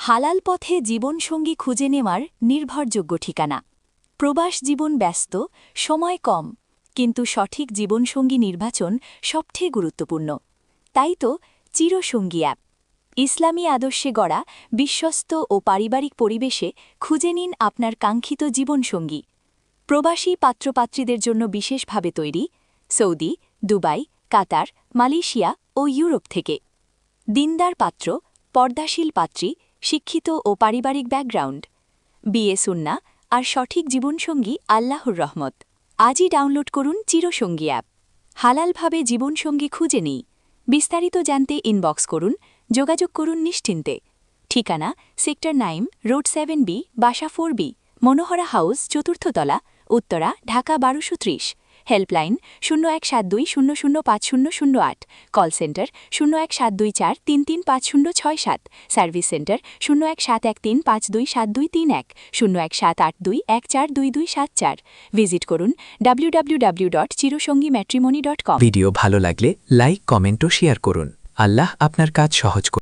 হালাল পথে জীবনসঙ্গী খুঁজে নেওয়ার নির্ভরযোগ্য ঠিকানা। প্রবাস জীবন ব্যস্ত, সময় কম, কিন্তু সঠিক জীবনসঙ্গী নির্বাচন সবচেয়ে গুরুত্বপূর্ণ। তাই তো চিরসঙ্গী অ্যাপ। ইসলামী আদর্শে গড়া বিশ্বস্ত ও পারিবারিক পরিবেশে খুঁজে নিন আপনার কাঙ্ক্ষিত জীবনসঙ্গী। প্রবাসী পাত্রপাত্রীদের জন্য বিশেষভাবে তৈরি, সৌদি, দুবাই, কাতার, মালয়েশিয়া ও ইউরোপ থেকে। দিনদার পাত্র, পর্দাশীল পাত্রী, শিক্ষিত ও পারিবারিক ব্যাকগ্রাউন্ড, বিয়ে সুন্নাহ আর সঠিক জীবনসঙ্গী আল্লাহর রহমত। আজই ডাউনলোড করুন চিরসঙ্গী অ্যাপ। হালালভাবে জীবনসঙ্গী খুঁজে নিই। বিস্তারিত জানতে ইনবক্স করুন, যোগাযোগ করুন নিশ্চিন্তে। ঠিকানা সেক্টর 9, রোড 7B, বাসা 4B, মনোহরা হাউস, চতুর্থ তলা, Uttara, Dhaka 1230। Helpline 0172005008, call centre 017243350067, service centre 017135272231, 017821422274। Visit করুন www.chirosongimatrimony.com। ভিডিও ভালো লাগলে লাইক, কমেন্ট ও শেয়ার করুন। আল্লাহ আপনার কাজ সহজ করুন।